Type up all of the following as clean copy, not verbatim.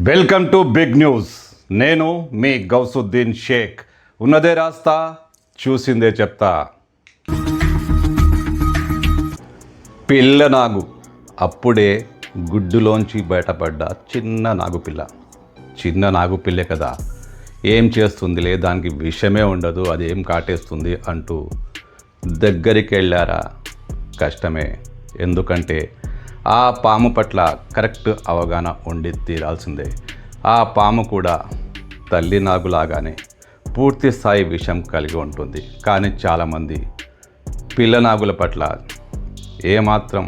Welcome to big news. నేను మీ గౌసుద్దీన్ షేక్. ఉన్నదే రాస్తా, చూసిందే చెప్తా. పిల్ల నాగు అప్పుడే గుడ్డులోంచి బయటపడ్డ చిన్న నాగుపిల్ల. చిన్న నాగుపిల్లే కదా, ఏం చేస్తుందిలే, దానికి విషమే ఉండదు, అది ఏం కాటేస్తుంది అంటూ దగ్గరికి వెళ్ళారా? కష్టమే. ఎందుకంటే ఆ పాము పట్ల కరెక్ట్ అవగాహన ఉండి తీరాల్సిందే. ఆ పాము కూడా తల్లి నాగులాగానే పూర్తి స్థాయి విషం కలిగి ఉంటుంది. కానీ చాలామంది పిల్ల నాగుల పట్ల ఏమాత్రం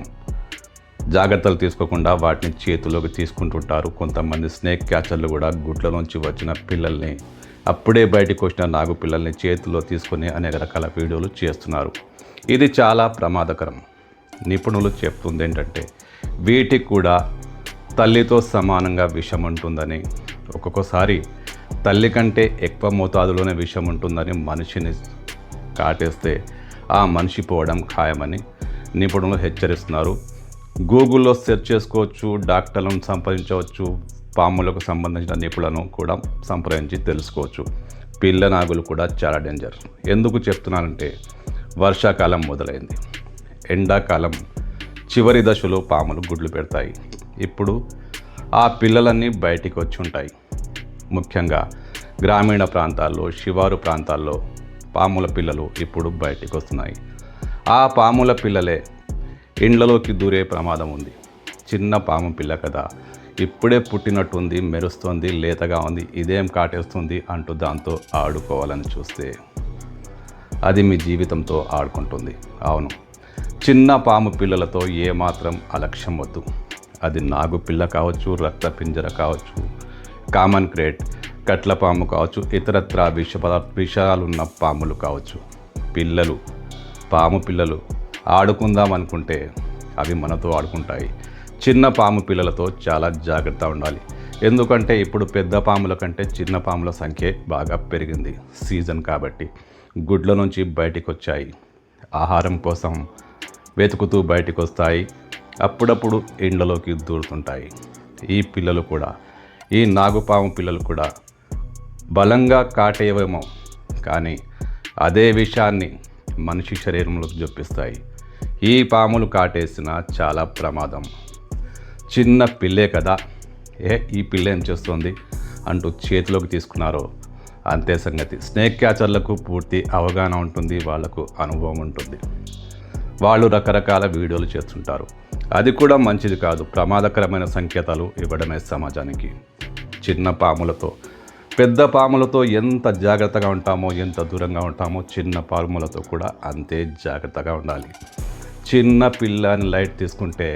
జాగ్రత్తలు తీసుకోకుండా వాటిని చేతిలోకి తీసుకుంటుంటారు. కొంతమంది స్నేక్ క్యాచర్లు కూడా గుడ్లలోంచి వచ్చిన పిల్లల్ని, అప్పుడే బయటకు వచ్చిన నాగు పిల్లల్ని చేతిలో తీసుకొని అనేక రకాల వీడియోలు చేస్తున్నారు. ఇది చాలా ప్రమాదకరం. నిపుణులు చెప్తుంది ఏంటంటే వీటికి కూడా తల్లితో సమానంగా విషం ఉంటుందని, ఒక్కొక్కసారి తల్లి కంటే ఎక్కువ మోతాదులోనే విషం ఉంటుందని మనిషిని కాటేస్తే ఆ మనిషి పోవడం ఖాయమని నిపుణులు హెచ్చరిస్తున్నారు. గూగుల్లో సెర్చ్ చేసుకోవచ్చు, డాక్టర్లను సంప్రదించవచ్చు, పాములకు సంబంధించిన నిపుణులను కూడా సంప్రదించి తెలుసుకోవచ్చు. పిల్ల నాగులు కూడా చాలా డేంజర్. ఎందుకు చెప్తున్నానంటే వర్షాకాలం మొదలైంది, ఎండాకాలం చివరి దశలో పాములు గుడ్లు పెడతాయి. ఇప్పుడు ఆ పిల్లలన్నీ బయటికి వచ్చి ఉంటాయి. ముఖ్యంగా గ్రామీణ ప్రాంతాల్లో, శివారు ప్రాంతాల్లో పాముల పిల్లలు ఇప్పుడు బయటికి వస్తున్నాయి. ఆ పాముల పిల్లలే ఇండ్లలోకి దూరే ప్రమాదం ఉంది. చిన్న పాము పిల్ల కదా, ఇప్పుడే పుట్టినట్టుంది, మెరుస్తుంది, లేతగా ఉంది, ఇదేం కాటేస్తుంది అంటూ దాంతో ఆడుకోవాలని చూస్తే అది మీ జీవితంతో ఆడుకుంటుంది. అవును, చిన్న పాము పిల్లలతో ఏమాత్రం అలక్ష్యం వద్దు. అది నాగు పిల్ల కావచ్చు, రక్త పింజర కావచ్చు, కామన్ క్రేట్, కట్ల పాము కావచ్చు, ఇతరత్రా విషాలున్న పాములు కావచ్చు. పాము పిల్లలు ఆడుకుందాం అనుకుంటే అవి మనతో ఆడుకుంటాయి. చిన్న పాము పిల్లలతో చాలా జాగ్రత్త ఉండాలి. ఎందుకంటే ఇప్పుడు పెద్ద పాముల కంటే చిన్న పాముల సంఖ్య బాగా పెరిగింది. సీజన్ కాబట్టి గుడ్ల నుంచి బయటికి వచ్చాయి, ఆహారం కోసం వెతుకుతూ బయటికి వస్తాయి, అప్పుడప్పుడు ఇండ్లలోకి దూరుతుంటాయి. ఈ పిల్లలు కూడా, ఈ నాగుపాము పిల్లలు కూడా బలంగా కాటేయవేమో, కానీ అదే విషయాన్ని మనిషి శరీరంలోకి జొప్పిస్తాయి. ఈ పాములు కాటేసిన చాలా ప్రమాదం. చిన్న పిల్లే కదా, ఈ పిల్ల ఏం చేస్తుంది అంటూ చేతిలోకి తీసుకున్నారో అంతే సంగతి. స్నేక్ క్యాచర్లకు పూర్తి అవగాహన ఉంటుంది, వాళ్లకు అనుభవం ఉంటుంది. వాళ్ళు రకరకాల వీడియోలు చేస్తుంటారు. అది కూడా మంచిది కాదు. ప్రమాదకరమైన సంకేతాలు ఇవ్వడమే సమాజానికి. చిన్న పాములతో, పెద్ద పాములతో ఎంత జాగ్రత్తగా ఉంటామో, ఎంత దూరంగా ఉంటామో, చిన్న పాములతో కూడా అంతే జాగ్రత్తగా ఉండాలి. చిన్న పిల్లని లైట్ తీసుకుంటే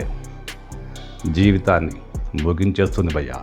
జీవితాన్ని ముగించేస్తుంది భయ్యా.